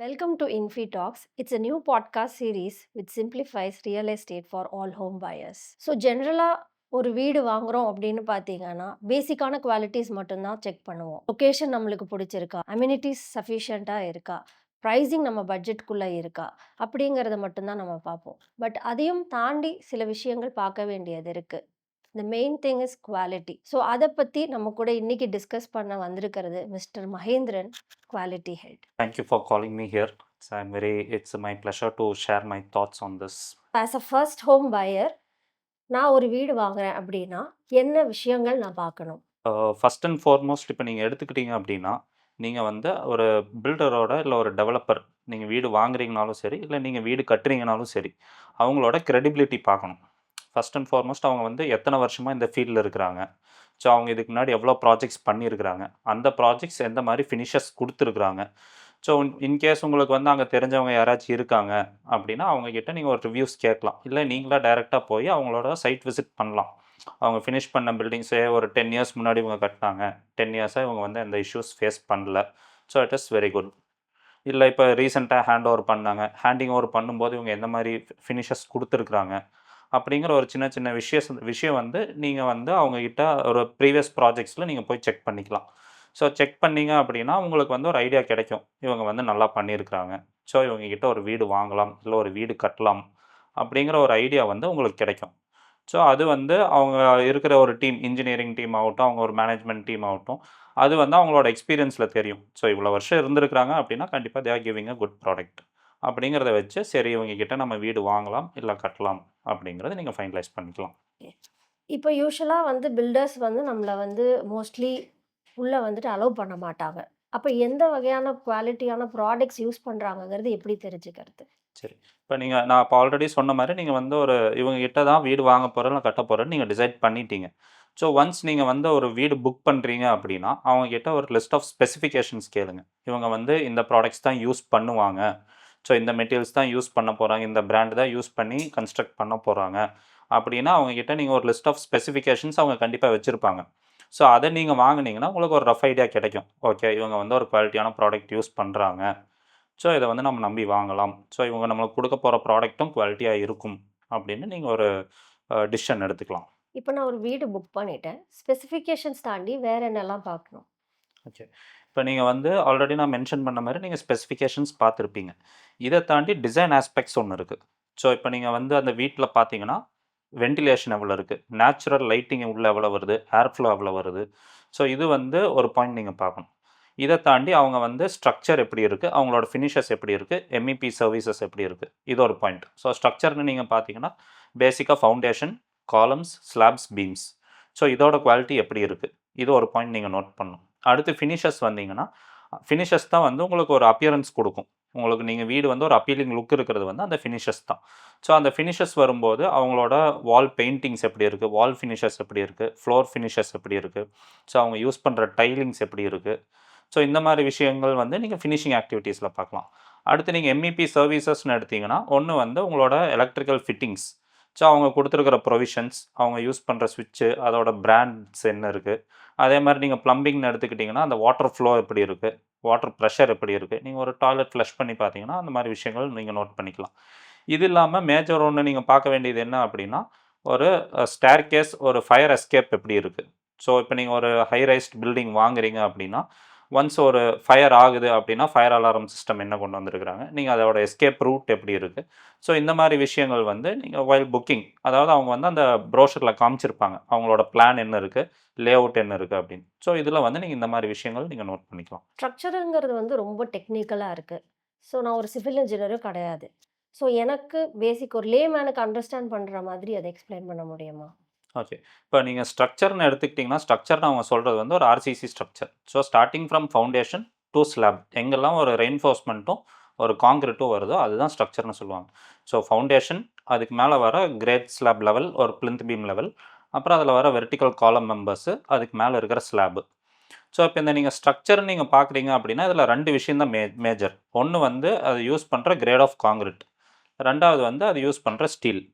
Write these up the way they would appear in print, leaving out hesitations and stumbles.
Welcome to Infi Talks. It's a new podcast series which simplifies real estate for all home buyers. So ஜென்ரலாக ஒரு வீடு வாங்குறோம் அப்படின்னு பார்த்தீங்கன்னா பேசிக்கான குவாலிட்டிஸ் மட்டும்தான் செக் பண்ணுவோம். லொக்கேஷன் நம்மளுக்கு பிடிச்சிருக்கா, அம்யூனிட்டிஸ் சஃபிஷியண்ட்டாக இருக்கா, ப்ரைஸிங் நம்ம பட்ஜெட்குள்ளே இருக்கா அப்படிங்கிறத மட்டும்தான் நம்ம பார்ப்போம். பட் அதையும் தாண்டி சில விஷயங்கள் பார்க்க வேண்டியது இருக்குது. The main thing is quality. So அதை பற்றி நம்ம கூட இன்னைக்கு டிஸ்கஸ் பண்ண வந்திருக்கிறது mister Mahendran, quality head. Thank you for calling me here. It's my pleasure to share my thoughts on this. As a first home pier நான் ஒரு வீடு வாங்குறேன் அப்படின்னா என்ன விஷயங்கள் நான் பார்க்கணும்? ஃபர்ஸ்ட் அண்ட் ஃபார்மோஸ்ட் இப்போ நீங்கள் எடுத்துக்கிட்டீங்க அப்படின்னா, நீங்கள் வந்து ஒரு பில்டரோட இல்லை ஒரு டெவலப்பர் நீங்கள் வீடு வாங்குறீங்கனாலும் சரி, இல்லை நீங்கள் வீடு கட்டுறீங்கனாலும் சரி, அவங்களோட கிரெடிபிலிட்டி பார்க்கணும். ஃபர்ஸ்ட் அண்ட் ஃபார்மோஸ்ட் அவங்க வந்து எத்தனை வருஷமாக இந்த ஃபீல்டில் இருக்கிறாங்க. ஸோ அவங்க இதுக்கு முன்னாடி எவ்வளோ ப்ராஜெக்ட்ஸ் பண்ணியிருக்கிறாங்க, அந்த ப்ராஜெக்ட்ஸ் எந்த மாதிரி ஃபினிஷஸ் கொடுத்துருக்குறாங்க. ஸோ இன்கேஸ் உங்களுக்கு வந்து அங்கே தெரிஞ்சவங்க யாராச்சும் இருக்காங்க அப்படின்னா, அவங்கக்கிட்ட நீங்கள் ஒரு ரிவ்யூஸ் கேட்கலாம். இல்லை நீங்களாக டைரெக்டாக போய் அவங்களோட சைட் விசிட் பண்ணலாம். அவங்க ஃபினிஷ் பண்ண பில்டிங்ஸே ஒரு 10 இயர்ஸ் முன்னாடி இவங்க கட்டினாங்க. 10 இயர்ஸாக இவங்க வந்து எந்த இஷ்யூஸ் ஃபேஸ் பண்ணல. So it is very good. இல்லை இப்போ ரீசெண்டாக ஹேண்ட் ஓவர் பண்ணாங்க. ஹேண்டிங் ஓவர் பண்ணும்போது இவங்க எந்த மாதிரி ஃபினிஷஸ் கொடுத்துருக்குறாங்க அப்படிங்கிற ஒரு சின்ன சின்ன விஷயம் வந்து நீங்கள் வந்து அவங்கக்கிட்ட ஒரு ப்ரீவியஸ் ப்ராஜெக்ட்ஸில் நீங்கள் போய் செக் பண்ணிக்கலாம். ஸோ செக் பண்ணீங்க அப்படின்னா உங்களுக்கு வந்து ஒரு ஐடியா கிடைக்கும். இவங்க வந்து நல்லா பண்ணியிருக்கிறாங்க. ஸோ இவங்கக்கிட்ட ஒரு வீடு வாங்கலாம், இல்லை ஒரு வீடு கட்டலாம் அப்படிங்கிற ஒரு ஐடியா வந்து உங்களுக்கு கிடைக்கும். ஸோ அது வந்து அவங்க இருக்கிற ஒரு டீம், இன்ஜினியரிங் டீம் ஆகட்டும், அவங்க ஒரு மேனேஜ்மெண்ட் டீம் ஆகட்டும், அது வந்து அவங்களோட எக்ஸ்பீரியன்ஸில் தெரியும். ஸோ இவ்வளோ வருஷம் இருந்திருக்கிறாங்க அப்படின்னா கண்டிப்பாக they are giving a good product. அப்படிங்கிறத வச்சு சரி இவங்ககிட்ட நம்ம வீடு வாங்கலாம், இல்லை கட்டலாம் அப்படிங்கிறத நீங்கள் ஃபைனலைஸ் பண்ணிக்கலாம். இப்போ யூஷுவலாக வந்து பில்டர்ஸ் வந்து நம்மளை வந்து மோஸ்ட்லி உள்ளே வந்துட்டு அலோவ் பண்ண மாட்டாங்க. அப்போ எந்த வகையான குவாலிட்டியான ப்ராடக்ட்ஸ் யூஸ் பண்ணுறாங்கங்கிறது எப்படி தெரிஞ்சுக்கிறது? சரி. நான் இப்போ ஆல்ரெடி சொன்ன மாரி நீங்க வந்து இவங்க கிட்ட தான் வீடு வாங்க போறேன், இல்ல கட்ட போறேன்னு நீங்க டிசைட் பண்ணிட்டீங்க. ஸோ ஒன்ஸ் நீங்க வந்து ஒரு வீடு புக் பண்றீங்க அப்படின்னா, அவங்க கிட்ட ஒரு லிஸ்ட் ஆஃப் ஸ்பெசிஃபிகேஷன்ஸ் கேளுங்க. இவங்க வந்து இந்த ப்ராடக்ட்ஸ் தான் யூஸ் பண்ணுவாங்க. ஸோ இந்த மெட்டீரியல்ஸ் தான் யூஸ் பண்ண போறாங்க. இந்த பிராண்ட் தான் யூஸ் பண்ணி கன்ஸ்ட்ரக்ட் பண்ண போறாங்க. அப்படின்னா அவங்க கிட்ட நீங்க ஒரு லிஸ்ட் ஆஃப் ஸ்பெசிஃபிகேஷன்ஸ் அவங்க கண்டிப்பா வச்சிருப்பாங்க. ஸோ அத நீங்க வாங்குனீங்கன்னா, உங்களுக்கு ஒரு ரஃப் ஐடியா கிடைக்கும். ஓகே, இவங்க வந்து ஒரு குவாலிட்டியான ப்ராடக்ட் யூஸ் பண்றாங்க. ஸோ இத வந்து நம்ம நம்பி வாங்கலாம். ஸோ இவங்க நம்மளுக்கு குடுக்க போற ப்ராடக்ட்டும் குவாலிட்டியா இருக்கும் அப்படின்னு நீங்க ஒரு டிசிஷன் எடுத்துக்கலாம். இப்போ நான் ஒரு வீடு புக் பண்ணிட்டேன். ஸ்பெசிஃபிகேஷன்ஸ் தாண்டி வேற என்னலாம் பார்க்கணும்? ஓகே. இப்ப நீங்க வந்து ஆல்ரெடி நான் மென்ஷன் பண்ண மாரி நீங்க ஸ்பெசிஃபிகேஷன்ஸ் பார்த்திருப்பீங்க. இத தாண்டி டிசைன் ஆஸ்பெக்ட்ஸ் ஒண்ணு இருக்கு. ஸோ இப்ப நீங்க வந்து அந்த வீட்ல பார்த்தீங்கன்னா, வென்டிலேஷன் எவ்வளோ இருக்கு? நேச்சுரல் லைட்டிங் உள்ள எவ்வளோ வருது? ஏர் ஃப்ளோ எவ்வளோ வருது? ஸோ இது வந்து ஒரு பாயிண்ட் நீங்க பார்க்கணும். இத தாண்டி அவங்க வந்து ஸ்ட்ரக்சர் எப்படி இருக்கு? அவங்களோட ஃபினிஷஸ் எப்படி இருக்கு? MEP சர்வீசஸ் எப்படி இருக்கு? இது ஒரு பாயிண்ட். ஸோ ஸ்ட்ரக்சர்ன்னு நீங்க பார்த்தீங்கன்னா, பேசிக்கா foundation, columns, slabs, beams. So இதோட குவாலிட்டி எப்படி இருக்கு? இது ஒரு பாயிண்ட் நீங்க நோட் பண்ணணும். அடுத்து ஃபினிஷஸ் வந்தீங்கன்னா, ஃபினிஷஸ் தான் வந்து உங்களுக்கு ஒரு அப்பியரன்ஸ் குடுக்கும். உங்களுக்கு நீங்க வீடு வந்து ஒரு அப்பீலிங் லுக் இருக்கிறது வந்து அந்த ஃபினிஷஸ் தான். ஸோ அந்த ஃபினிஷஸ் வரும்போது அவங்களோட வால் பெயிண்டிங்ஸ் எப்படி இருக்கு? வால் ஃபினிஷஸ் எப்படி இருக்கு? ஃப்ளோர் ஃபினிஷஸ் எப்படி இருக்கு? ஸோ அவங்க யூஸ் பண்ற டைலிங்ஸ் எப்படி இருக்கு? ஸோ இந்த மாரி விஷயங்கள் வந்து நீங்க ஃபினிஷிங் ஆக்டிவிட்டீஸ்ல பார்க்கலாம். அடுத்து நீங்க MEP சர்வீசஸ்ன்னு எடுத்தீங்கன்னா, ஒண்ணு வந்து உங்களோட எலக்ட்ரிக்கல் ஃபிட்டிங்ஸ். ஸோ அவங்க குடுத்துருக்கிற ப்ரொவிஷன்ஸ், அவங்க யூஸ் பண்ற ஸ்விட்ச்சு, அதோட பிராண்ட்ஸ் என்ன இருக்கு? அதே மாரி நீங்க பிளம்பிங்ன்னு எடுத்துக்கிட்டீங்கன்னா, அந்த வாட்டர் ஃப்ளோ எப்படி இருக்கு? வாட்டர் பிரஷர் எப்படி இருக்கு? நீங்க ஒரு டாய்லெட் ஃப்ளஷ் பண்ணி பார்த்தீங்கன்னா, அந்த மாரி விஷயங்கள் நீங்க நோட் பண்ணிக்கலாம். இது இல்லாம மேஜர் ஒண்ணு நீங்க பார்க்க வேண்டியது என்ன அப்படின்னா, ஒரு ஸ்டேர்கேஸ், ஒரு ஃபயர் எஸ்கேப் எப்படி இருக்கு? ஸோ இப்ப நீங்க ஒரு ஹை ரைஸ்ட் பில்டிங் வாங்குறீங்க அப்படின்னா, ஒன்ஸ் ஒரு ஃபயர் ஆகுது அப்படின்னா, ஃபயர் அலாரம் சிஸ்டம் என்ன கொண்டு வந்திருக்கிறாங்க? நீங்க அதோட எஸ்கேப் ரூட் எப்படி இருக்கு? ஸோ இந்த மாரி விஷயங்கள் வந்து நீங்க வைல் புக்கிங், அதாவது அவங்க வந்து அந்த ப்ரோஷர்ல காமிச்சிருப்பாங்க. அவங்களோட பிளான் என்ன இருக்கு? லேஅவுட் என்ன இருக்கு அப்படின்னு. ஸோ இதுல வந்து நீங்க இந்த மாரி விஷயங்கள் நீங்க நோட் பண்ணிக்கலாம். ஸ்ட்ரக்சருங்கிறது வந்து ரொம்ப டெக்னிக்கலா இருக்கு. ஸோ நான் ஒரு சிவில் இன்ஜினியரும் கிடையாது. ஸோ எனக்கு பேசிக் ஒரு லேமேனுக்கு அண்டர்ஸ்டாண்ட் பண்ற மாதிரி அத எக்ஸ்பிளைன் பண்ண முடியுமா? ஓகே. இப்ப நீங்க ஸ்ட்ரக்சர்ன்னு எடுத்துக்கிட்டீங்கன்னா, ஸ்ட்ரக்சர்ன்னு அவங்க சொல்றது வந்து ஒரு RCC structure. So starting from foundation to slab. எங்கெல்லாம் ஒரு ரெயின்ஃபோர்ஸ்மென்ட்டும், ஒரு கான்கிரீட்டும் வருதோ அதுதான் ஸ்ட்ரக்சர்ன்னு சொல்லுவாங்க. ஸோ ஃபவுண்டேஷன், அதுக்கு மேல வர கிரேட் ஸ்லாப் லெவல், ஒரு பிளிந்த் பீம் லெவல், அப்புறம் அதில வர வெர்டிகல் காலம் மெம்பர்ஸு, அதுக்கு மேல இருக்கிற ஸ்லாப். ஸோ இப்ப இந்த நீங்க ஸ்ட்ரக்சர்ன்னு நீங்க பார்க்குறீங்க அப்படின்னா, இதில 2 விஷயம் தான் மேஜர். ஒண்ணு வந்து அது யூஸ் பண்ற கிரேட் ஆஃப் கான்கிரீட். 2வது வந்து அது யூஸ் பண்ற ஸ்டீல்.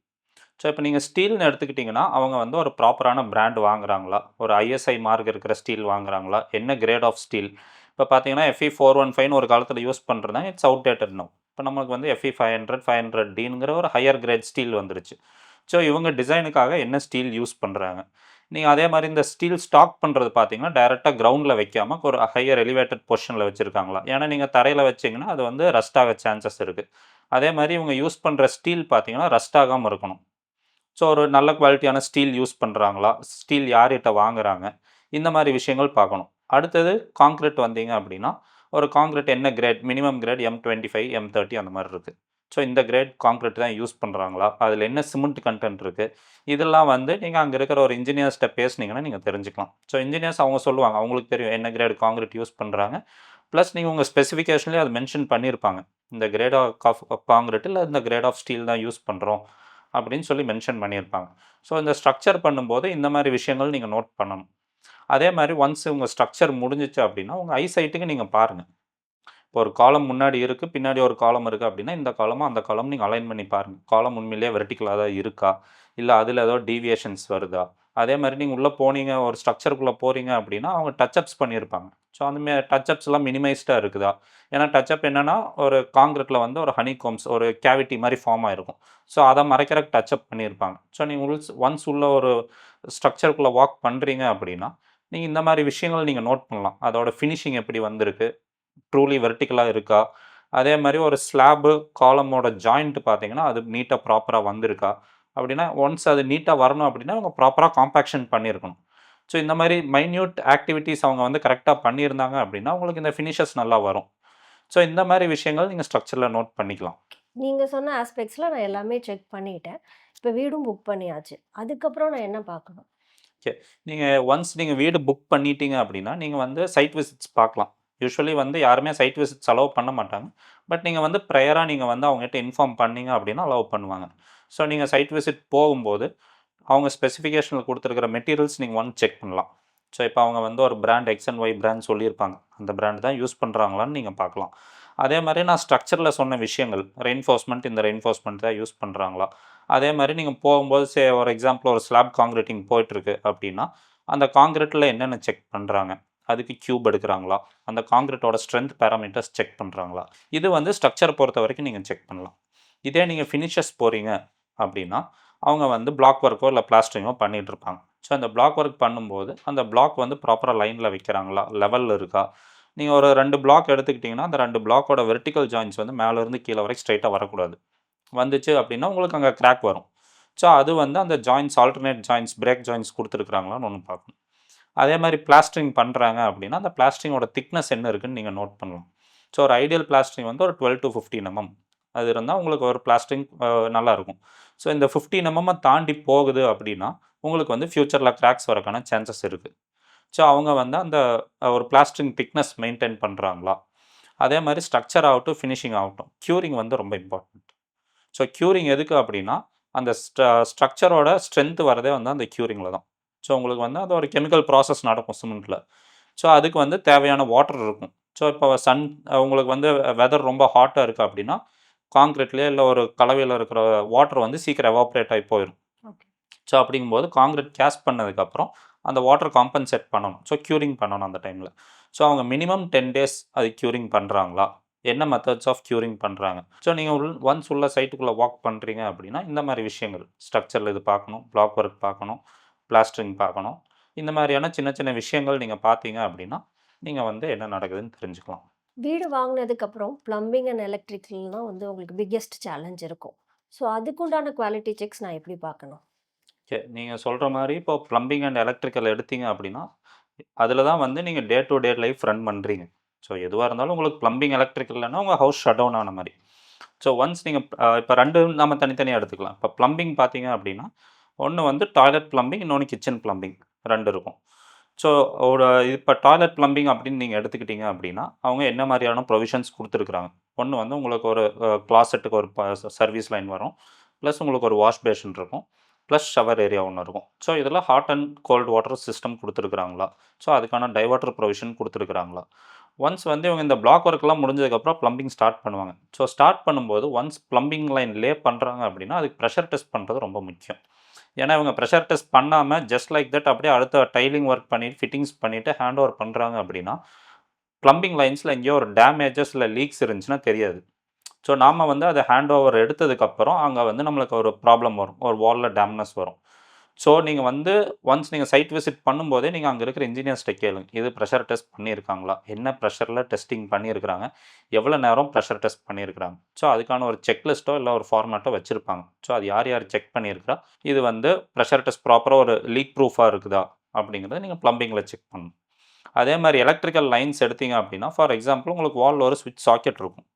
ஸோ இப்போ நீங்க ஸ்டீல்ன்னு எடுத்துக்கிட்டீங்கன்னா, அவங்க வந்து ஒரு ப்ராப்பரான பிராண்ட் வாங்குறாங்களா? ஒரு ISI மார்க் இருக்கிற ஸ்டீல் வாங்குறாங்களா? என்ன கிரேட் ஆஃப் ஸ்டீல்? இப்போ பார்த்தீங்கன்னா FE415 ஒரு காலத்தில் யூஸ் பண்ணுறதாங்க, இட்ஸ் அவுட்டேட்டட் நவ். இப்போ நமக்கு வந்து FE500 500Dங்கிற ஒரு ஹையர் கிரேட் ஸ்டீல் வந்துருச்சு. ஸோ இவங்க டிசைனுக்காக என்ன ஸ்டீல் யூஸ் பண்ணுறாங்க. நீங்கள் அதே மாதிரி இந்த ஸ்டீல் ஸ்டாக் பண்ணுறது பார்த்தீங்கன்னா டைரெக்டாக கிரவுண்டில் வைக்காமல் ஒரு ஹையர் எலிவேட்டட் பொசிஷனில் வச்சுருக்காங்களா. ஏன்னா நீங்கள் தரையில் வச்சிங்கன்னா அது வந்து ரஸ்ட் ஆக சான்சஸ் இருக்குது. அதே மாதிரி இவங்க யூஸ் பண்ணுற ஸ்டீல் பார்த்தீங்கன்னா ரஸ்ட் ஆகாமல் இருக்கணும். ஸோ ஒரு நல்ல குவாலிட்டியான ஸ்டீல் யூஸ் பண்ணுறாங்களா, ஸ்டீல் யார்கிட்ட வாங்குறாங்க, இந்த மாதிரி விஷயங்கள் பார்க்கணும். அடுத்தது கான்கிரீட் வந்தீங்க அப்படின்னா, ஒரு கான்கிரீட் என்ன great, minimum great M25 M30 அந்த மாதிரி இருக்குது. ஸோ இந்த கிரேட் கான்கிரீட் தான் யூஸ் பண்ணுறாங்களா, அதில் என்ன சிமெண்ட் கண்டென்ட் இருக்குது, இதெல்லாம் வந்து நீங்கள் அங்கே இருக்கிற ஒரு இன்ஜினியர்ஸ்கிட்ட பேசுனீங்கன்னா நீங்கள் தெரிஞ்சுக்கலாம். ஸோ இன்ஜினியர்ஸ் அவங்க சொல்லுவாங்க, அவங்களுக்கு தெரியும் என்ன கிரேட் கான்கிரீட் யூஸ் பண்ணுறாங்க. ப்ளஸ் நீங்கள் உங்கள் ஸ்பெசிஃபிகேஷன்லேயே அது மென்ஷன் பண்ணியிருப்பாங்க. இந்த கிரேட் ஆஃப் கான்கிரீட் இல்லை இந்த கிரேட் ஆஃப் ஸ்டீல் தான் யூஸ் பண்ணுறோம் அப்படின்னு சொல்லி மென்ஷன் பண்ணியிருப்பாங்க. ஸோ இந்த ஸ்ட்ரக்சர் பண்ணும்போது இந்த மாதிரி விஷயங்கள் நீங்கள் நோட் பண்ணணும். அதே மாதிரி ஒன்ஸ் உங்கள் ஸ்ட்ரக்சர் முடிஞ்சிச்சு அப்படின்னா உங்கள் ஐசைட்டுக்கு நீங்கள் பாருங்கள். இப்போ ஒரு காலம் முன்னாடி இருக்குது, பின்னாடி ஒரு காலம் இருக்குது அப்படின்னா இந்த காலமும் அந்த காலம் நீங்கள் அலைன் பண்ணி பாருங்கள். காலம் உண்மையிலேயே வெர்டிக்கலாக தான் இருக்கா, இல்லை அதில் ஏதோ டீவியேஷன்ஸ் வருதா. அதே மாதிரி நீங்கள் உள்ளே போனீங்க, ஒரு ஸ்ட்ரக்சருக்குள்ளே போகிறீங்க அப்படின்னா அவங்க டச்சப்ஸ் பண்ணியிருப்பாங்க. ஸோ அந்த டச்சப்ஸ்லாம் மினிமைஸ்டாக இருக்குதா. ஏன்னா டச்சப் என்னென்னா ஒரு காங்கிரீட்டில் வந்து ஒரு ஹனிகோம்ஸ் ஒரு கேவிட்டி மாதிரி ஃபார்ம் ஆகிருக்கும். ஸோ அதை மறைக்கிறக்கு டச்சப் பண்ணியிருப்பாங்க. ஸோ நீங்கள் ஒன்ஸ் உள்ள ஒரு ஸ்ட்ரக்சருக்குள்ளே வாக் பண்ணுறீங்க அப்படின்னா நீங்கள் இந்த மாதிரி விஷயங்கள் நீங்கள் நோட் பண்ணலாம். அதோட ஃபினிஷிங் எப்படி வந்திருக்கு, ட்ரூலி வெர்டிக்கலாக இருக்கா, அதே மாதிரி ஒரு ஸ்லாபு காலமோட ஜாயிண்ட் பார்த்தீங்கன்னா அது நீட்டாக ப்ராப்பராக வந்திருக்கா அப்படின்னா ஒன்ஸ் அது நீட்டாக வரணும் அப்படின்னா அவங்க ப்ராப்பராக காம்பேக்ஷன் பண்ணியிருக்கணும். ஸோ இந்த மாதிரி மைன்யூட் ஆக்டிவிட்டீஸ் அவங்க வந்து கரெக்டாக பண்ணியிருந்தாங்க அப்படின்னா உங்களுக்கு இந்த ஃபினிஷஸ் நல்லா வரும். ஸோ இந்த மாதிரி விஷயங்கள் நீங்கள் ஸ்ட்ரக்சரில் நோட் பண்ணிக்கலாம். நீங்க சொன்ன ஆஸ்பெக்ட்ஸ்ல நான் எல்லாமே செக் பண்ணிட்டேன். இப்ப வீடும் புக் பண்ணியாச்சு. அதுக்கப்புறம் நான் என்ன பார்க்கணும்? ஓகே. ஒன்ஸ் நீங்கள் வீடு புக் பண்ணிட்டீங்க அப்படின்னா நீங்கள் வந்து சைட் விசிட்ஸ் பார்க்கலாம். யூசுவலி வந்து யாருமே சைட் விசிட்ஸ் அலோவ் பண்ண மாட்டாங்க. பட் நீங்கள் வந்து ப்ரையராக நீங்கள் வந்து அவங்ககிட்ட இன்ஃபார்ம் பண்ணீங்க அப்படின்னா அலோவ் பண்ணுவாங்க. ஸோ நீங்கள் சைட் விசிட் போகும்போது அவங்க ஸ்பெசிஃபிகேஷனில் கொடுத்துருக்கிற மெட்டீரியல்ஸ் நீங்கள் ஒன் செக் பண்ணலாம். ஸோ இப்போ அவங்க வந்து ஒரு brand X and Y brand சொல்லியிருப்பாங்க. அந்த பிராண்ட் தான் யூஸ் பண்ணுறாங்களான்னு நீங்கள் பார்க்கலாம். அதே மாதிரி நான் ஸ்ட்ரக்சரில் சொன்ன விஷயங்கள் ரெயின்ஃபோர்ஸ்மெண்ட் இந்த ரெயின்ஃபோர்ஸ்மெண்ட் தான் யூஸ் பண்ணுறாங்களா. அதே மாதிரி நீங்கள் போகும்போது ஒரு எக்ஸாம்பிள் ஒரு ஸ்லாப் காங்கிரீட்டிங் போயிட்டுருக்கு அப்படின்னா அந்த காங்கிரீட்டில் என்னென்ன செக் பண்ணுறாங்க, அதுக்கு கியூப் எடுக்கிறாங்களா, அந்த காங்கிரீட்டோட ஸ்ட்ரென்த் பேராமீட்டர்ஸ் செக் பண்ணுறாங்களா, இது வந்து ஸ்ட்ரக்சர் பொறுத்த வரைக்கும் நீங்கள் செக் பண்ணலாம். இதே நீங்கள் ஃபினிஷஸ் போகிறீங்க அப்படின்னா அவங்க வந்து பிளாக் ஒர்க்கோ இல்லை பிளாஸ்டரிங்கோ பண்ணிகிட்டு இருப்பாங்க. ஸோ அந்த பிளாக் ஒர்க் பண்ணும்போது அந்த பிளாக் வந்து ப்ராப்பராக லைனில் வைக்கிறாங்களா, லெவலில் இருக்கா. நீங்கள் ஒரு 2 பிளாக் எடுத்துக்கிட்டிங்கன்னா அந்த 2 பிளாக்கோட வெர்டிக்கல் ஜாயின்ஸ் வந்து மேலேருந்து கீழே வரைக்கும் ஸ்ட்ரைட்டாக வரக்கூடாது. வந்துச்சு அப்படின்னா உங்களுக்கு அங்கே கிராக் வரும். ஸோ அது வந்து அந்த joints alternate joints break joints கொடுத்துருக்குறாங்களான்னு ஒன்று பார்க்கணும். அதே மாதிரி பிளாஸ்டரிங் பண்ணுறாங்க அப்படின்னா அந்த பிளாஸ்டரிங்கோட திக்னஸ் என்ன இருக்குன்னு நீங்கள் நோட் பண்ணலாம். ஸோ ஒரு ஐடியல் பிளாஸ்டரிங் வந்து ஒரு 12 to 15 mm அது இருந்தால் உங்களுக்கு ஒரு பிளாஸ்டரிங் நல்லாயிருக்கும். ஸோ இந்த 15 mm தாண்டி போகுது அப்படின்னா உங்களுக்கு வந்து ஃப்யூச்சரில் கிராக்ஸ் வரக்கான சான்சஸ் இருக்குது. ஸோ அவங்க வந்து அந்த ஒரு பிளாஸ்டரிங் திக்னஸ் மெயின்டைன் பண்ணுறாங்களா. அதே மாதிரி ஸ்ட்ரக்சர் ஆகட்டும் ஃபினிஷிங் ஆகட்டும் க்யூரிங் வந்து ரொம்ப இம்பார்ட்டன்ட். ஸோ க்யூரிங் எதுக்கு அப்படின்னா அந்த ஸ்ட்ரக்சரோட ஸ்ட்ரென்த் வரதே வந்து அந்த க்யூரிங்கில் தான். ஸோ உங்களுக்கு வந்து அது ஒரு கெமிக்கல் ப்ராசஸ் நடக்கும் சிமெண்ட்டில். ஸோ அதுக்கு வந்து தேவையான வாட்டர் இருக்கும். ஸோ இப்போ உங்களுக்கு வந்து வெதர் ரொம்ப ஹாட்டாக இருக்குது அப்படின்னா காங்கிரீட்லேயே இல்லை ஒரு கலவையில் இருக்கிற வாட்டர் வந்து சீக்கிரம் எவாப்ரேட் ஆகி போயிடும். ஓகே. ஸோ அப்படிங்கும்போது காங்கிரீட் கேஸ்ட் பண்ணதுக்கப்புறம் அந்த வாட்டர் காம்பன்சேட் பண்ணணும். ஸோ க்யூரிங் பண்ணணும் அந்த டைமில். ஸோ அவங்க மினிமம் 10 days அது க்யூரிங் பண்ணுறாங்களா, என்ன மெத்தட்ஸ் ஆஃப் க்யூரிங் பண்ணுறாங்க. ஸோ நீங்கள் ஒன்ஸ் உள்ள சைட்டுக்குள்ளே வாக் பண்ணுறீங்க அப்படின்னா இந்த மாதிரி விஷயங்கள் ஸ்ட்ரக்சரில் இது பார்க்கணும், பிளாக் ஒர்க் பார்க்கணும், பிளாஸ்டரிங் பார்க்கணும். இந்த மாதிரியான சின்ன சின்ன விஷயங்கள் நீங்கள் பார்த்தீங்க அப்படின்னா நீங்கள் வந்து என்ன நடக்குதுன்னு தெரிஞ்சுக்கலாம். வீடு வாங்குனதுக்கப்புறம் பிளம்பிங் அண்ட் எலக்ட்ரிக்கல் தான் வந்து உங்களுக்கு பிக்கெஸ்ட் சேலஞ்ச் இருக்கும். ஸோ அதுக்குண்டான குவாலிட்டி செக்ஸ் நான் எப்படி பார்க்கணும்? ஓகே. நீங்கள் சொல்கிற மாதிரி இப்போ ப்ளம்பிங் அண்ட் எலக்ட்ரிக்கல் எடுத்தீங்க அப்படின்னா அதில் தான் வந்து நீங்கள் day to day life run பண்ணுறீங்க. ஸோ எதுவாக இருந்தாலும் உங்களுக்கு ப்ளம்பிங் எலக்ட்ரிக்கல் இல்லைன்னா உங்கள் ஹவுஸ் ஷட் டவுன் ஆன மாதிரி. ஸோ ஒன்ஸ் நீங்கள் இப்போ 2 நம்ம தனித்தனியாக எடுத்துக்கலாம். இப்போ ப்ளம்பிங் பார்த்தீங்க அப்படின்னா ஒன்று வந்து டாய்லெட் ப்ளம்பிங், இன்னொன்று கிச்சன் ப்ளம்பிங் 2 இருக்கும். ஸோ இப்போ டாய்லெட் ப்ளம்பிங் அப்படின்னு நீங்கள் எடுத்துக்கிட்டீங்க அப்படின்னா அவங்க என்ன மாதிரியான ப்ரொவிஷன்ஸ் கொடுத்துருக்குறாங்க. ஒன்று வந்து உங்களுக்கு ஒரு கிளாசெட்டுக்கு ஒரு சர்வீஸ் லைன் வரும், ப்ளஸ் உங்களுக்கு ஒரு வாஷ் பேஷன் இருக்கும், ப்ளஸ் ஷவர் ஏரியா ஒன்று இருக்கும். ஸோ இதில் hot and cold water system கொடுத்துருக்குறாங்களா, ஸோ அதுக்கான டைவர்ட்டர் ப்ரொவிஷன் கொடுத்துருக்குறாங்களா. ஒன்ஸ் வந்து இவங்க இந்த பிளாக் ஒர்க்லாம் முடிஞ்சதுக்கப்புறம் ப்ளம்பிங் ஸ்டார்ட் பண்ணுவாங்க. ஸோ ஸ்டார்ட் பண்ணும்போது ஒன்ஸ் ப்ளம்பிங் லைன் லே பண்ணுறாங்க அப்படின்னா அதுக்கு ப்ரெஷர் டெஸ்ட் பண்ணுறது ரொம்ப முக்கியம். ஏன்னா இவங்க ப்ரெஷர் டெஸ்ட் பண்ணாமல் ஜஸ்ட் லைக் தட் அப்படியே அடுத்த டைலிங் ஒர்க் பண்ணிட்டு ஃபிட்டிங்ஸ் பண்ணிவிட்டு ஹேண்ட் ஓவர் பண்ணுறாங்க அப்படின்னா ப்ளம்பிங் லைன்ஸில் எங்கேயோ ஒரு டேமேஜஸ் இல்லை லீக்ஸ் இருந்துச்சுன்னா தெரியாது. ஸோ நாம வந்து அதை ஹேண்ட் ஓவர் எடுத்ததுக்கப்புறம் அங்கே வந்து நம்மளுக்கு ஒரு ப்ராப்ளம் வரும், ஒரு வாலில் டேம்னஸ் வரும். ஸோ நீங்கள் வந்து ஒன்ஸ் நீங்கள் சைட் விசிட் பண்ணும்போதே நீங்கள் அங்கே இருக்கிற இன்ஜினியர்ஸ்கிட்ட கேளுங்க, இது ப்ரெஷர் டெஸ்ட் பண்ணியிருக்காங்களா, என்ன ப்ரெஷரில் டெஸ்டிங் பண்ணியிருக்கிறாங்க, எவ்வளோ நேரம் ப்ரெஷர் டெஸ்ட் பண்ணியிருக்கிறாங்க. ஸோ அதுக்கான ஒரு செக்லிஸ்ட்டோ இல்லை ஒரு ஃபார்மேட்டோ வச்சுருப்பாங்க. ஸோ அது யார் யார் செக் பண்ணியிருக்கிறா, இது வந்து ப்ரெஷர் டெஸ்ட் ப்ராப்பராக ஒரு லீக் ப்ரூஃபாக இருக்குதா அப்படிங்கிறத நீங்கள் ப்ளம்பிங்கில் செக் பண்ணணும். அதே மாதிரி எலக்ட்ரிக்கல் லைன்ஸ் எடுத்தீங்க அப்படின்னா, ஃபார் எக்ஸாம்பிள் உங்களுக்கு வாலில் ஒரு ஸ்விட்ச் சாக்கெட் இருக்கும்.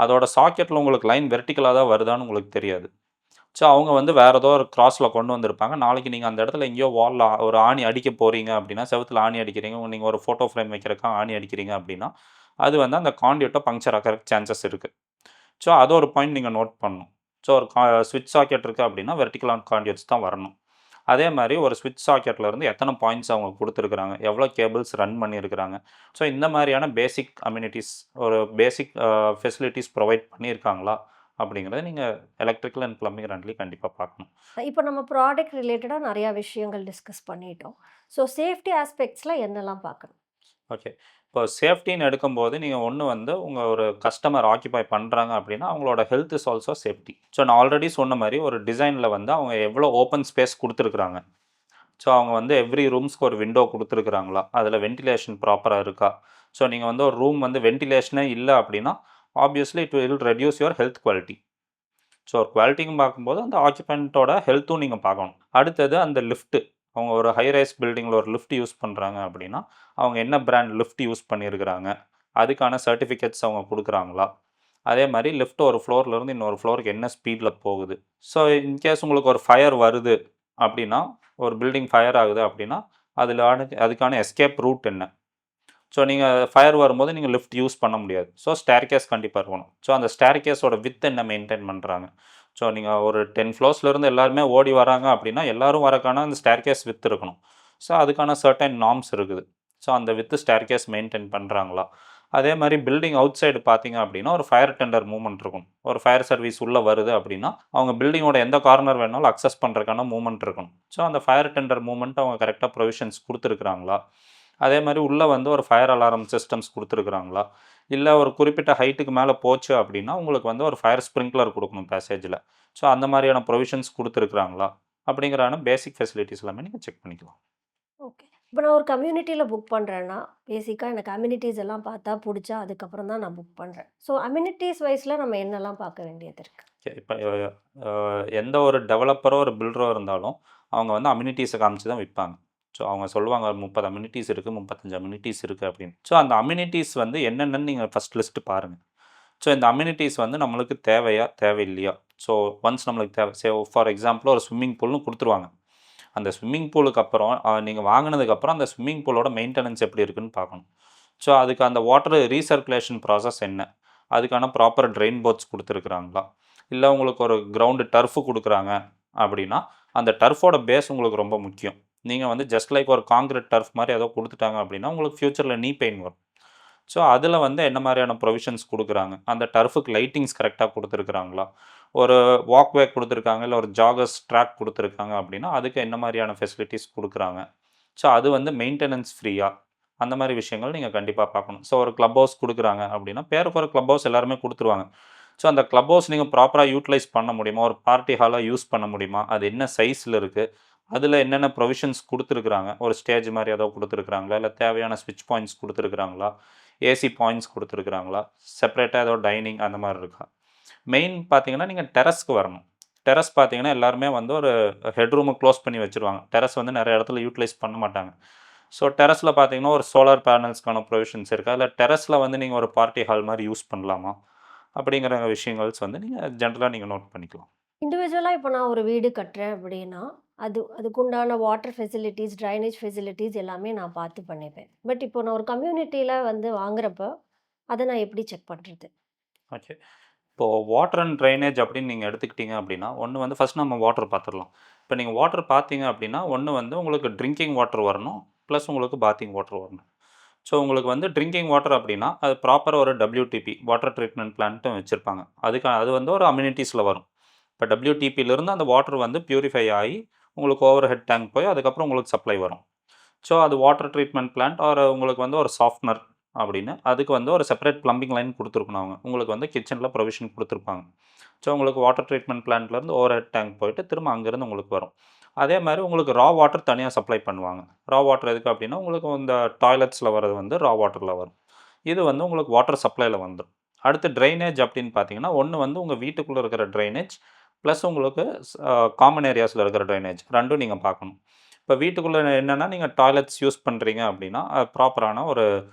அதோட சாக்கெட்டில் உங்களுக்கு லைன் வெர்டிக்கலாக தான் வருதான்னு உங்களுக்கு தெரியாது. ஸோ அவங்க வந்து வேறு ஏதோ ஒரு கிராஸில் கொண்டு வந்திருப்பாங்க. நாளைக்கு நீங்கள் அந்த இடத்துல எங்கேயோ வாலில் ஒரு ஆணி அடிக்க போகிறீங்க அப்படின்னா, செவுத்துல ஆணி அடிக்கிறீங்க, நீங்கள் ஒரு ஃபோட்டோ ஃப்ரேம் வைக்கிறதுக்காக ஆணி அடிக்கிறீங்க அப்படின்னா, அது வந்து அந்த கான்டியூட்டை பங்க்சர் ஆகிறதுக்கு சான்சஸ் இருக்குது. ஸோ அது ஒரு பாயிண்ட் நீங்கள் நோட் பண்ணணும். ஸோ ஒரு ஸ்விட்ச் சாக்கெட் இருக்குது அப்படின்னா வெர்டிக்கலான கான்டியூட்ஸ் தான் வரணும். அதே மாதிரி ஒரு ஸ்விட்ச் சாக்கெட்லேருந்து எத்தனை பாயிண்ட்ஸ் அவங்க கொடுத்துருக்குறாங்க, எவ்வளோ கேபிள்ஸ் ரன் பண்ணியிருக்கிறாங்க. ஸோ இந்த மாதிரியான பேசிக் அம்யூனிட்டிஸ், ஒரு பேசிக் ஃபெசிலிட்டிஸ் ப்ரொவைட் பண்ணியிருக்காங்களா அப்படிங்கிறத நீங்கள் எலக்ட்ரிக்கல் அண்ட் ப்ளம்பிங் ரெண்டுலேயும் கண்டிப்பாக பார்க்கணும். இப்போ நம்ம ப்ராடக்ட் ரிலேட்டடா நெறையா விஷயங்கள் டிஸ்கஸ் பண்ணிட்டோம். ஸோ சேஃப்டி ஆஸ்பெக்ட்ஸ்ல என்னலாம் பார்க்கணும்? ஓகே. இப்போ சேஃப்டின்னு எடுக்கும்போது நீங்கள் ஒன்று வந்து உங்கள் ஒரு கஸ்டமர் ஆக்கிபை பண்ணுறாங்க அப்படின்னா அவங்களோட health is also safety. So நான் ஆல்ரெடி சொன்ன மாதிரி ஒரு டிசைனில் வந்து அவங்க எவ்வளோ ஓப்பன் ஸ்பேஸ் கொடுத்துருக்குறாங்க. ஸோ அவங்க வந்து எவ்ரி ரூம்ஸ்க்கு ஒரு விண்டோ கொடுத்துருக்குறாங்களா, அதில் வென்டிலேஷன் ப்ராப்பராக இருக்கா. ஸோ நீங்கள் வந்து ஒரு ரூம் வந்து வென்டிலேஷனே இல்லை அப்படின்னா obviously it will reduce your health quality. So ஒரு குவாலிட்டியும் பார்க்கும்போது அந்த ஆக்கியபெண்ட்டோட ஹெல்த்தும் நீங்கள் பார்க்கணும். அடுத்தது அந்த லிஃப்ட்டு, அவங்க ஒரு ஹை ரைஸ் பில்டிங்கில் ஒரு லிஃப்ட் யூஸ் பண்ணுறாங்க அப்படின்னா அவங்க என்ன பிராண்ட் லிஃப்ட் யூஸ் பண்ணியிருக்கிறாங்க, அதுக்கான சர்டிஃபிகேட்ஸ் அவங்க கொடுக்குறாங்களா. அதே மாதிரி லிஃப்ட் ஒரு ஃப்ளோர்லேருந்து இன்னொரு ஃப்ளோருக்கு என்ன ஸ்பீடில் போகுது. ஸோ இன்கேஸ் உங்களுக்கு ஒரு ஃபயர் வருது அப்படின்னா, ஒரு பில்டிங் ஃபயர் ஆகுது அப்படின்னா அதில் அதுக்கான எஸ்கேப் ரூட் என்ன. ஸோ நீங்கள் ஃபயர் வரும்போது நீங்கள் லிஃப்ட் யூஸ் பண்ண முடியாது. ஸோ ஸ்டேர்கேஸ் கண்டிப்பாக இருக்கணும். ஸோ அந்த ஸ்டேர்கேஸோட வித் என்ன மெயின்டைன் பண்ணுறாங்க. ஸோ நீங்கள் ஒரு 10 ஃப்ளோர்ஸ்லேருந்து எல்லாருமே ஓடி வராங்க அப்படின்னா எல்லாரும் வரக்கான அந்த ஸ்டேர்கேஸ் வித் இருக்கணும். ஸோ அதுக்கான சர்டன் நார்ம்ஸ் இருக்குது. ஸோ அந்த வித் ஸ்டேர்கேஸ் மெயின்டைன் பண்ணுறாங்களா. அதே மாதிரி பில்டிங் அவுட் சைடு பார்த்தீங்க அப்படின்னா ஒரு ஃபயர் டெண்டர் மூவ்மெண்ட் இருக்கும். ஒரு ஃபயர் சர்வீஸ் உள்ளே வருது அப்படின்னா அவங்க பில்டிங்கோட எந்த கார்னர் வேணாலும் அக்சஸ் பண்ணுறதுக்கான மூவ்மெண்ட் இருக்கணும். ஸோ அந்த ஃபயர் டெண்டர் மூவ்மெண்ட் அவங்க கரெக்டாக ப்ரொவிஷன்ஸ் கொடுத்துருக்குறாங்களா. அதே மாதிரி உள்ளே வந்து ஒரு ஃபயர் அலாரம் சிஸ்டம்ஸ் கொடுத்துருக்குறாங்களா. இல்லை ஒரு குறிப்பிட்ட ஹைட்டுக்கு மேலே போச்சு அப்படின்னா உங்களுக்கு வந்து ஒரு ஃபயர் ஸ்ப்ரிங்க்லர் கொடுக்கணும் பேசேஜில். ஸோ அந்த மாதிரியான ப்ரொவிஷன்ஸ் கொடுத்துருக்குறாங்களா அப்படிங்கிறான பேசிக் ஃபெசிலிட்டிஸ் எல்லாமே நீங்கள் செக் பண்ணிக்கலாம். ஓகே. இப்போ நான் ஒரு கம்யூனிட்டில புக் பண்றேன்னா, பேசிக்கா எனக்கு அம்யூனிட்டீஸ் எல்லாம் பார்த்தா புடிச்சா, அதுக்கப்புறம் தான் நான் புக் பண்றேன். ஸோ அம்யூனிட்டீஸ் வைஸ்ல நம்ம என்னலாம் பார்க்க வேண்டியது இருக்கு? இப்போ எந்த ஒரு டெவலப்பரோ ஒரு பில்டரோ இருந்தாலும் அவங்க வந்து அம்யூனிட்டிஸை காமிச்சு தான் விற்பாங்க. ஸோ அவங்க சொல்லுவாங்க 30 அம்யூனிட்டிஸ் இருக்குது, 35 அம்யூனிட்டிஸ் இருக்குது அப்படின்னு. ஸோ அந்த அம்யூனிட்டிஸ் வந்து என்னென்னு நீங்கள் ஃபஸ்ட் லிஸ்ட்டு பாருங்கள். ஸோ இந்த அம்யூனிட்டிஸ் வந்து நம்மளுக்கு தேவையா தேவையில்லையா. ஸோ ஒன்ஸ் நம்மளுக்கு தேவை, ஃபார் எக்ஸாம்பிள் ஒரு ஸ்விம்மிங் பூல்னு கொடுத்துருவாங்க. அந்த ஸ்விம்மிங் பூலுக்கு அப்புறம் நீங்கள் வாங்கினதுக்கப்புறம் அந்த ஸ்விம்மிங் பூலோட மெயின்டெனன்ஸ் எப்படி இருக்குன்னு பார்க்கணும். ஸோ அதுக்கு அந்த வாட்டர் ரீசர்க்குலேஷன் ப்ராசஸ் என்ன, அதுக்கான ப்ராப்பர் ட்ரெயின் போர்ட்ஸ் கொடுத்துருக்குறாங்களா. இல்லை உங்களுக்கு ஒரு கிரவுண்டு டர்ஃபு கொடுக்குறாங்க அப்படின்னா அந்த டர்ஃபோட பேஸ் உங்களுக்கு ரொம்ப முக்கியம். நீங்கள் வந்து ஜஸ்ட் லைக் ஒரு காங்கிரீட் டர்ஃப் மாதிரி ஏதோ கொடுத்துட்டாங்க அப்படின்னா உங்களுக்கு ஃப்யூச்சரில் நீ பெயின் வரும். ஸோ அதில் வந்து என்ன மாதிரியான ப்ரொவிஷன்ஸ் கொடுக்குறாங்க, அந்த டர்ஃபுக்கு லைட்டிங்ஸ் கரெக்டாக கொடுத்துருக்குறாங்களா, ஒரு வாக்வே கொடுத்துருக்காங்க, இல்லை ஒரு ஜாகர்ஸ் ட்ராக் கொடுத்துருக்காங்க அப்படின்னா அதுக்கு என்ன மாதிரியான ஃபெசிலிட்டிஸ் கொடுக்குறாங்க. ஸோ அது வந்து மெயின்டெனன்ஸ் ஃப்ரீயாக, அந்த மாதிரி விஷயங்கள் நீங்கள் கண்டிப்பாக பார்க்கணும். ஸோ ஒரு க்ளப் ஹவுஸ் கொடுக்குறாங்க அப்படின்னா பேருக்கு ஒரு க்ளப் ஹவுஸ் எல்லாருமே கொடுத்துருவாங்க. ஸோ அந்த க்ளப் ஹவுஸ் நீங்கள் ப்ராப்பராக யூட்டிலைஸ் பண்ண முடியுமா, ஒரு பார்ட்டி ஹாலாக யூஸ் பண்ண முடியுமா, அது என்ன சைஸில் இருக்குது, அதில் என்னென்ன ப்ரொவிஷன்ஸ் கொடுத்துருக்குறாங்க, ஒரு ஸ்டேஜ் மாதிரி ஏதோ கொடுத்துருக்குறாங்களா, இல்லை தேவையான ஸ்விட்ச் பாயிண்ட்ஸ் கொடுத்துருக்குறாங்களா, ஏசி பாயிண்ட்ஸ் கொடுத்துருக்குறாங்களா, செப்பரேட்டாக ஏதோ டைனிங் அந்த மாதிரி இருக்கா. மெயின் பார்த்தீங்கன்னா நீங்கள் டெரஸ்க்கு வரணும். டெரஸ் பார்த்தீங்கன்னா எல்லாருமே வந்து ஒரு ஹெட்ரூமை க்ளோஸ் பண்ணி வச்சுருவாங்க. டெரஸ் வந்து நிறைய இடத்துல யூட்டிலைஸ் பண்ண மாட்டாங்க. ஸோ டெரஸில் பார்த்தீங்கன்னா ஒரு சோலார் பேனல்ஸ்க்கான ப்ரொவிஷன்ஸ் இருக்கா, இல்லை டெரஸில் வந்து நீங்கள் ஒரு பார்ட்டி ஹால் மாதிரி யூஸ் பண்ணலாமா அப்படிங்கிற விஷயங்கள்ஸ் வந்து நீங்கள் ஜென்ரலாக நீங்கள் நோட் பண்ணிக்கலாம். இண்டிவிஜுவலா இப்போ நான் ஒரு வீடு கட்டுறேன் அப்படின்னா, அதுக்குண்டான வாட்டர் ஃபெசிலிட்டீஸ், ட்ரைனேஜ் ஃபெசிலிட்டீஸ் எல்லாமே நான் பார்த்து பண்ணிப்பேன். பட் இப்போ நான் ஒரு கம்யூனிட்டில வந்து வாங்குறப்ப, அத நான் எப்படி செக் பண்றது? ஓகே. இப்போது வாட்டர் அண்ட் ட்ரைனேஜ் அப்படின்னு நீங்கள் எடுத்துக்கிட்டீங்க அப்படின்னா, ஒன்று வந்து ஃபஸ்ட் நம்ம வாட்டர் பார்த்துடலாம். இப்போ நீங்கள் வாட்டர் பார்த்தீங்க அப்படின்னா, ஒன்று வந்து உங்களுக்கு ட்ரிங்கிங் வாட்டர் வரணும், ப்ளஸ் உங்களுக்கு பாத்திங் வாட்டர் வரணும். ஸோ உங்களுக்கு வந்து ட்ரிங்கிங் வாட்டர் அப்படின்னா, அது ப்ராப்பராக ஒரு WTP வாட்டர் ட்ரீட்மெண்ட் பிளான்ட்டும் வச்சுருப்பாங்க. அது வந்து ஒரு அம்யூனிட்டிஸில் வரும். இப்போ WTPலேருந்து அந்த வாட்டர் வந்து பியூரிஃபை ஆகி உங்களுக்கு ஓவர் ஹெட் டேங்க் போய் அதுக்கப்புறம் உங்களுக்கு சப்ளை வரும். ஸோ அது வாட்டர் ட்ரீட்மெண்ட் பிளான்ட் ஆர் உங்களுக்கு வந்து ஒரு சாஃப்ட்னர் அப்படின்னு அதுக்கு வந்து ஒரு செப்பரேட் ப்ளம்பிங் லைன் கொடுத்துருக்கணும் அவங்க. உங்களுக்கு வந்து கிச்சனில் ப்ரொவிஷன் கொடுத்துருப்பாங்க. ஸோ உங்களுக்கு வாட்டர் ட்ரீட்மெண்ட் பிளான்ட்லேருந்து ஓவர் ஹெட் டேங்க் போயிட்டு திரும்ப அங்கேருந்து உங்களுக்கு வரும். அதே மாதிரி உங்களுக்கு ரா வாட்டர் தனியாக சப்ளை பண்ணுவாங்க. ரா வாட்டர் எதுக்கு அப்படின்னா உங்களுக்கு இந்த டாய்லெட்ஸில் வர்றது வந்து ரா வாட்டரில் வரும். இது வந்து உங்களுக்கு வாட்டர் சப்ளையில் வந்துடும். அடுத்து ட்ரைனேஜ் அப்படின்னு பார்த்தீங்கன்னா, ஒன்று வந்து உங்கள் வீட்டுக்குள்ளே இருக்கிற ட்ரைனேஜ் ப்ளஸ் உங்களுக்கு காமன் ஏரியாஸில் இருக்கிற ட்ரைனேஜ் 2ம் நீங்கள் பார்க்கணும். இப்போ வீட்டுக்குள்ளே என்னென்னா நீங்கள் டாய்லெட்ஸ் யூஸ் பண்ணுறீங்க அப்படின்னா அது ப்ராப்பரான ஒரு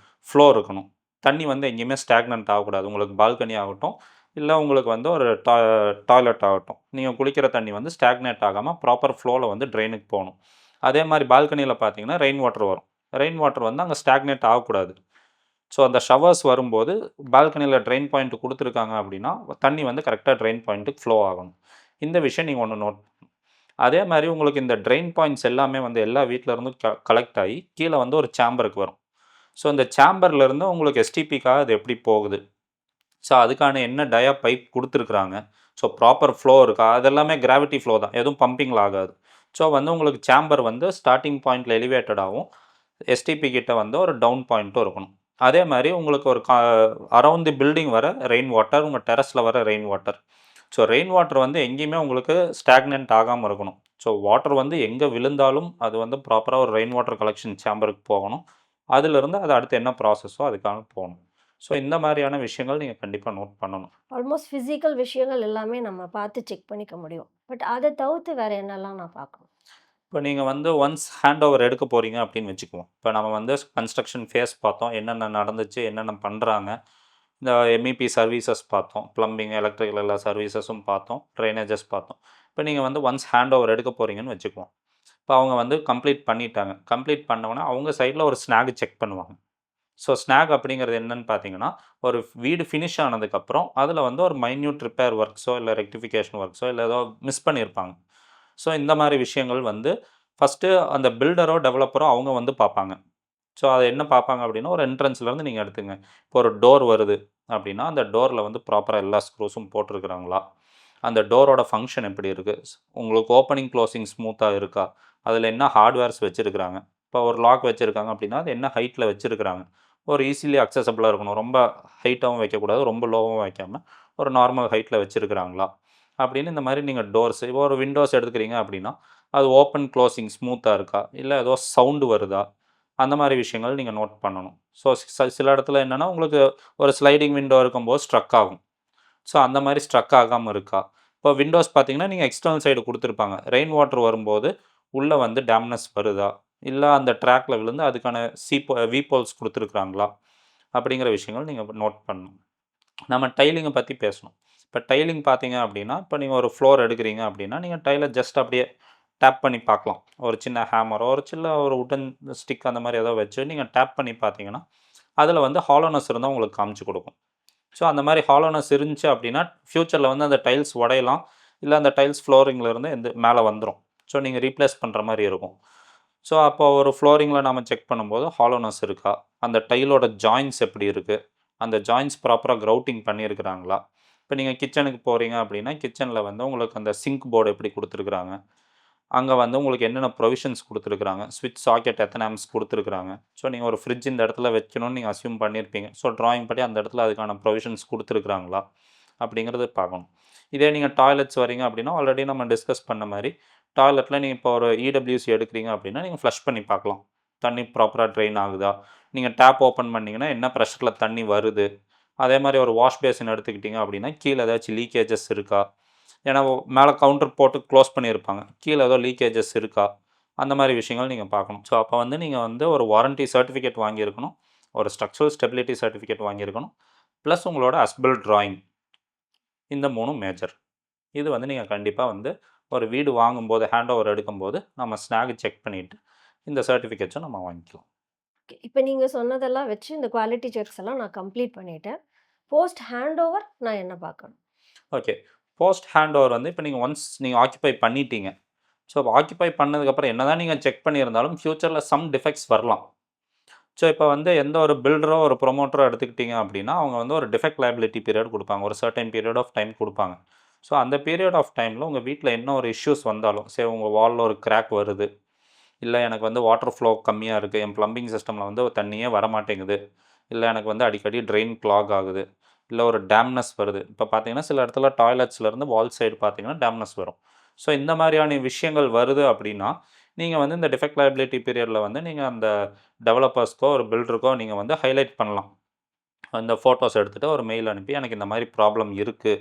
ஃப்ளோ இருக்கணும். தண்ணி வந்து எங்கேயுமே ஸ்டாக்னன்ட் ஆகக்கூடாது. உங்களுக்கு பால்கனி ஆகட்டும், இல்லை உங்களுக்கு வந்து ஒரு டாய்லெட் ஆகட்டும். நீங்கள் குளிக்கிற தண்ணி வந்து ஸ்டாக்னேட் ஆகாமல் ப்ராப்பர் ஃப்ளோவில் வந்து ட்ரெயினுக்கு போகணும். அதே மாதிரி பால்கனியில் பார்த்தீங்கன்னா ரெயின் வாட்டர் வரும். ரெயின் வாட்டர் வந்து அங்கே ஸ்டாக்னேட் ஆகக்கூடாது. ஸோ அந்த ஷவர்ஸ் வரும்போது பால்கனியில் ட்ரெயின் பாயிண்ட் கொடுத்துருக்காங்க அப்படின்னா தண்ணி வந்து கரெக்டாக ட்ரெயின் பாயிண்ட்டுக்கு ஃப்ளோ ஆகணும். இந்த விஷயம் நீங்கள் ஒன்று நோட் பண்ணணும். அதே மாதிரி உங்களுக்கு இந்த ட்ரெயின் பாயிண்ட்ஸ் எல்லாமே வந்து எல்லா வீட்டிலேருந்தும் கலெக்ட் ஆகி கீழே வந்து ஒரு சேம்பருக்கு வரும். ஸோ இந்த சேம்பர்லேருந்து உங்களுக்கு எஸ்டிபிக்காக அது எப்படி போகுது, ஸோ அதுக்கான என்ன டயா பைப் கொடுத்துருக்குறாங்க, ஸோ ப்ராப்பர் ஃப்ளோ இருக்கா, அதெல்லாமே கிராவிட்டி ஃப்ளோ தான், எதுவும் பம்பிங்கில் ஆகாது. ஸோ வந்து உங்களுக்கு சேம்பர் வந்து ஸ்டார்டிங் பாயிண்டில் எலிவேட்டடாகவும் எஸ்டிபி கிட்ட வந்து ஒரு டவுன் பாயிண்ட்டும் இருக்கணும். அதே மாதிரி உங்களுக்கு ஒரு அரவுண்ட் தி பில்டிங் வர ரெயின் வாட்டர், உங்கள் டெரஸில் வர rain water. So rain water வந்து எங்கேயுமே உங்களுக்கு ஸ்டாக்னன்ட் ஆகாமல் இருக்கணும். ஸோ வாட்டர் வந்து எங்கே விழுந்தாலும் அது வந்து ப்ராப்பராக ஒரு ரெயின் வாட்டர் கலெக்ஷன் சேம்பருக்கு போகணும். அதிலிருந்து அது அடுத்து என்ன ப்ராசஸோ அதுக்காக போகணும். ஸோ இந்த மாதிரியான விஷயங்கள் நீங்கள் கண்டிப்பாக நோட் பண்ணணும். ஆல்மோஸ்ட் ஃபிசிக்கல் விஷயங்கள் எல்லாமே நம்ம பார்த்து செக் பண்ணிக்க முடியும். பட் அதை தவிர்த்து வேறு என்னெல்லாம் நான் பார்க்கணும்? இப்போ நீங்கள் வந்து ஒன்ஸ் ஹேண்ட் ஓவர் எடுக்க போகிறீங்க அப்படின்னு வச்சுக்குவோம். இப்போ நம்ம வந்து கன்ஸ்ட்ரக்ஷன் ஃபேஸ் பார்த்தோம், என்னென்ன நடந்துச்சு, என்னென்ன பண்ணுறாங்க. இந்த எம்இபி சர்வீசஸ் பார்த்தோம், ப்ளம்பிங், எலக்ட்ரிக்கல் எல்லா சர்வீசஸும் பார்த்தோம், ட்ரைனேஜஸ் பார்த்தோம். இப்போ நீங்கள் வந்து ஒன்ஸ் ஹேண்ட் ஓவர் எடுக்க போகிறீங்கன்னு வச்சுக்குவோம். இப்போ அவங்க வந்து கம்ப்ளீட் பண்ணிட்டாங்க. கம்ப்ளீட் பண்ணவொடனே அவங்க சைடில் ஒரு ஸ்னாக் செக் பண்ணுவாங்க. ஸோ ஸ்னாக் அப்படிங்கிறது என்னன்னு பார்த்தீங்கன்னா, ஒரு வீடு ஃபினிஷ் ஆனதுக்கப்புறம் அதில் வந்து ஒரு மைன்யூட் ரிப்பேர் ஒர்க்ஸோ இல்லை ரெக்டிஃபிகேஷன் ஒர்க்ஸோ இல்லை ஏதோ மிஸ் பண்ணியிருப்பாங்க. ஸோ இந்த மாதிரி விஷயங்கள் வந்து ஃபஸ்ட்டு அந்த பில்டரோ டெவலப்பரோ அவங்க வந்து பார்ப்பாங்க. ஸோ அதை என்ன பார்ப்பாங்க அப்படின்னா, ஒரு என்ட்ரன்ஸ்லேருந்து நீங்கள் எடுத்துங்க. இப்போ ஒரு டோர் வருது அப்படின்னா, அந்த டோரில் வந்து ப்ராப்பராக எல்லா ஸ்க்ரூஸும் போட்டிருக்கிறாங்களா, அந்த டோரோட ஃபங்க்ஷன் எப்படி இருக்குது, உங்களுக்கு ஓப்பனிங் க்ளோசிங் ஸ்மூத்தாக இருக்கா, அதில் என்ன ஹார்ட்வேர்ஸ் வச்சுருக்கிறாங்க. இப்போ ஒரு லாக் வச்சுருக்காங்க அப்படின்னா அது என்ன ஹைட்டில் வச்சுருக்கிறாங்க, ஒரு ஈஸிலி அக்சசபிளாக இருக்கணும். ரொம்ப ஹைட்டாகவும் வைக்கக்கூடாது, ரொம்ப லோவாகவும் வைக்காமல் ஒரு நார்மல் ஹைட்டில் வச்சுருக்கிறாங்களா அப்படின்னு. இந்த மாதிரி நீங்கள் டோர்ஸ், இப்போ ஒரு விண்டோஸ் எடுத்துக்கிறீங்க அப்படின்னா அது ஓப்பன் க்ளோசிங் ஸ்மூத்தாக இருக்கா, இல்லை ஏதோ சவுண்டு வருதா, அந்த மாதிரி விஷயங்கள் நீங்கள் நோட் பண்ணணும். ஸோ சில இடத்துல என்னென்னா உங்களுக்கு ஒரு ஸ்லைடிங் விண்டோ இருக்கும்போது ஸ்ட்ரக் ஆகும். ஸோ அந்த மாதிரி ஸ்ட்ரக் ஆகாமல் இருக்கா. இப்போ விண்டோஸ் பார்த்தீங்கன்னா நீங்கள் எக்ஸ்டர்னல் சைடு கொடுத்துருப்பாங்க. ரெயின் வாட்டர் வரும்போது உள்ளே வந்து டேம்னஸ் வருதா, இல்லை அந்த ட்ராக்கில் விழுந்து அதுக்கான வீபோல்ஸ் கொடுத்துருக்குறாங்களா அப்படிங்கிற விஷயங்கள் நீங்கள் நோட் பண்ணணும். நம்ம டைலிங்கை பற்றி பேசணும். இப்போ டைலிங் பார்த்தீங்க அப்படின்னா, இப்போ நீங்கள் ஒரு ஃப்ளோர் எடுக்கிறீங்க அப்படின்னா நீங்கள் டைலை ஜஸ்ட் அப்படியே டேப் பண்ணி பார்க்கலாம். ஒரு சின்ன ஹேமரோ ஒரு சின்ன ஒரு உட்டன் ஸ்டிக் அந்த மாதிரி ஏதோ வச்சு நீங்கள் டேப் பண்ணி பார்த்தீங்கன்னா அதில் வந்து ஹாலோனஸ் இருந்தால் உங்களுக்கு காமிச்சு கொடுக்கும். ஸோ அந்த மாதிரி ஹாலோனஸ் இருந்துச்சு அப்படின்னா ஃப்யூச்சரில் வந்து அந்த டைல்ஸ் உடையலாம், இல்லை அந்த டைல்ஸ் ஃப்ளோரிங்லேருந்து இந்த மேலே வந்துடும். ஸோ நீங்கள் ரீப்ளேஸ் பண்ணுற மாதிரி இருக்கும். ஸோ அப்போ ஒரு ஃப்ளோரிங்கில் நம்ம செக் பண்ணும்போது ஹாலோனஸ் இருக்கா, அந்த டைலோட ஜாயின்ஸ் எப்படி இருக்குது, அந்த ஜாயின்ஸ் ப்ராப்பராக க்ரௌட்டிங் பண்ணியிருக்கிறாங்களா. இப்போ நீங்கள் கிச்சனுக்கு போகிறீங்க அப்படின்னா கிச்சனில் வந்து உங்களுக்கு அந்த சிங்க் போர்டு எப்படி கொடுத்துருக்குறாங்க, அங்கே வந்து உங்களுக்கு என்னென்ன ப்ரொவிஷன்ஸ் கொடுத்துருக்குறாங்க, ஸ்விட்ச் சாக்கெட் எத்தனை ஆம்ஸ் கொடுத்துருக்குறாங்க. ஸோ நீங்கள் ஒரு ஃப்ரிட்ஜ் இந்த இடத்துல வைக்கணும்னு நீங்கள் அஸ்யூம் பண்ணியிருப்பீங்க. ஸோ ட்ராயிங் படி அந்த இடத்துல அதுக்கான ப்ரொவிஷன்ஸ் கொடுத்துருக்குறாங்களா அப்படிங்கிறது பார்க்கணும். இதே நீங்கள் டாய்லெட்ஸ் வரீங்க அப்படின்னா ஆல்ரெடி நம்ம டிஸ்கஸ் பண்ண மாதிரி டாய்லெட்டில் நீங்கள் இப்போ ஒரு இடபிள்யூசி எடுக்கிறீங்க அப்படின்னா நீங்கள் ஃப்ளஷ் பண்ணி பார்க்கலாம். தண்ணி ப்ராப்பராக ட்ரெயின் ஆகுதா, நீங்கள் டேப் ஓப்பன் பண்ணிங்கன்னா என்ன ப்ரெஷரில் தண்ணி வருது. அதே மாதிரி ஒரு வாஷ் பேசின் எடுத்துக்கிட்டிங்க அப்படின்னா கீழே ஏதாச்சும் லீக்கேஜஸ் இருக்கா, ஏன்னா மேலே கவுண்டர் போட்டு க்ளோஸ் பண்ணியிருப்பாங்க, கீழே ஏதோ லீக்கேஜஸ் இருக்கா, அந்த மாதிரி விஷயங்கள் நீங்கள் பார்க்கணும். ஸோ அப்போ வந்து நீங்கள் வந்து ஒரு வாரண்ட்டி சர்டிஃபிகேட் வாங்கியிருக்கணும், ஒரு ஸ்ட்ரக்சரல் ஸ்டெபிலிட்டி சர்டிஃபிகேட் வாங்கியிருக்கணும், ப்ளஸ் உங்களோட அஸ்பில் ட்ராயிங். இந்த 3ம் மேஜர். இது வந்து நீங்கள் கண்டிப்பாக வந்து ஒரு வீடு வாங்கும்போது ஹேண்ட் ஓவர் எடுக்கும்போது நம்ம ஸ்னாக் செக் பண்ணிவிட்டு இந்த சர்டிஃபிகேட்ஸும் நம்ம வாங்கிக்கலாம். இப்போ நீங்கள் சொன்னதெல்லாம் வச்சு இந்த குவாலிட்டி செக்ஸ் எல்லாம் நான் கம்ப்ளீட் பண்ணிட்டேன். போஸ்ட் ஹேண்ட் ஓவர் நான் என்ன பார்க்கணும்? ஓகே. போஸ்ட் ஹேண்ட் ஓவர் வந்து இப்போ நீங்கள் ஒன்ஸ் நீங்கள் ஆக்கிபை பண்ணிட்டீங்க. ஸோ ஆக்கிபை பண்ணதுக்கப்புறம் என்ன தான் நீங்கள் செக் பண்ணியிருந்தாலும் ஃப்யூச்சரில் சம் டிஃபெக்ட்ஸ் வரலாம். ஸோ இப்போ வந்து எந்த ஒரு பில்டரோ ஒரு ப்ரொமோட்டரோ எடுத்துக்கிட்டிங்க அப்படின்னா அவங்க வந்து ஒரு டிஃபெக்ட் லைபிலிட்டி பீரியட் கொடுப்பாங்க, ஒரு சர்டன் பீரியட் ஆஃப் டைம் கொடுப்பாங்க. ஸோ அந்த பீரியட் ஆஃப் டைமில் உங்கள் வீட்டில் என்ன ஒரு இஷ்யூஸ் வந்தாலும், சரி உங்கள் வாலில் ஒரு கிராக் வருது, இல்லை எனக்கு வந்து வாட்டர் ஃப்ளோ கம்மியாக இருக்குது, என் ப்ளம்பிங் சிஸ்டமில் வந்து தண்ணியே வரமாட்டேங்குது, இல்ல எனக்கு வந்து அடிக்கடி ட்ரெயின் கிளாக் ஆகுது. இல்ல ஒரு டேம்னஸ் வருது. இப்ப பார்த்தீங்கன்னா, சில இடத்துல டாய்லெட்ஸ்லேருந்து வால் சைடு பார்த்தீங்கன்னா, டேம்னஸ் வரும். ஸோ இந்த மாரியான விஷயங்கள் வருது அப்படின்னா, நீங்க வந்து இந்த டிஃபெக்ட் லயபிலிட்டி பீரியட்ல வந்து நீங்க அந்த டெவலப்பர்ஸ்க்கோ, ஒரு பில்டருக்கோ நீங்க வந்து ஹைலைட் பண்ணலாம். அந்த ஃபோட்டோஸ் எடுத்துட்டு ஒரு மெயில் அனுப்பி, எனக்கு இந்த மாரி ப்ராப்ளம் இருக்கு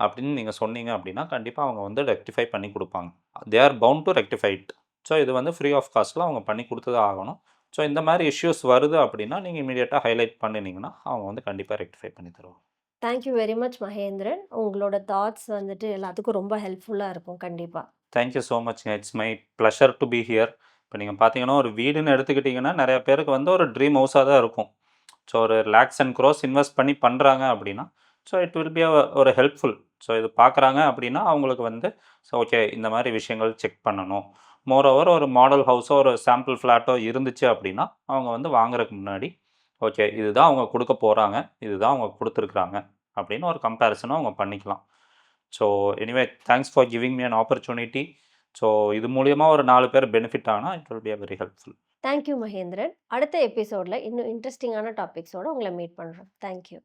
அப்படின்னு நீங்க சொன்னீங்க அப்படின்னா, கண்டிப்பா அவங்க வந்து ரெக்டிஃபை பண்ணி குடுப்பாங்க. They are bound to rectify it. So இது வந்து ஃப்ரீ ஆஃப் காஸ்ட்ல அவங்க பண்ணி குடுத்து தான் ஆகணும். ஸோ இந்த மாரி இஷ்யூஸ் வருது அப்படின்னா, நீங்க இம்மீடியட்டா ஹைலைட் பண்ணுனீங்கன்னா, அவங்க வந்து கண்டிப்பா ரெக்டிஃபை பண்ணி தருவாங்க. Thank you very much Mahendran. உங்களோட தாட்ஸ் வந்துட்டு எல்லாத்துக்கும் ரொம்ப ஹெல்ப்ஃபுல்லா இருக்கும் கண்டிப்பா. தேங்க் யூ ஸோ மச்ங்க. It's my pleasure to be here. இப்ப நீங்க பார்த்தீங்கன்னா, ஒரு வீடுன்னு எடுத்துக்கிட்டீங்கன்னா, நெறைய பேருக்கு வந்து ஒரு ட்ரீம் ஹவுஸா தான் இருக்கும். ஸோ ஒரு லேக்ஸ் அண்ட் க்ரோர்ஸ் இன்வெஸ்ட் பண்ணி பண்றாங்க அப்படின்னா, ஸோ இட் வில் பி ஒரு ஹெல்ப்ஃபுல். ஸோ இது பார்க்குறாங்க அப்படின்னா, அவங்களுக்கு வந்து ஸோ ஓகே இந்த மாரி விஷயங்கள் செக் பண்ணணும். மோரோவர் ஒரு மாடல் ஹவுஸோ, ஒரு சாம்பிள் ஃப்ளாட்டோ இருந்துச்சு அப்படின்னா, அவங்க வந்து வாங்குறதுக்கு முன்னாடி, ஓகே இதுதான் அவங்க குடுக்க போறாங்க. இதுதான் அவங்க குடுத்துருக்காங்க. அப்படின்னு ஒரு கம்பேரிசனும் அவங்க பண்ணிக்கலாம். So anyway thanks for giving me an opportunity. So இது மூலியமா ஒரு 4 பேர் பெனிஃபிட் ஆனா, it will be very helpful. Thank you Mahendran. அடுத்த எபிசோட்ல இன்னும் இன்ட்ரஸ்டிங்கான டாபிக்ஸோட உங்கள மீட் பண்றோம். Thank you.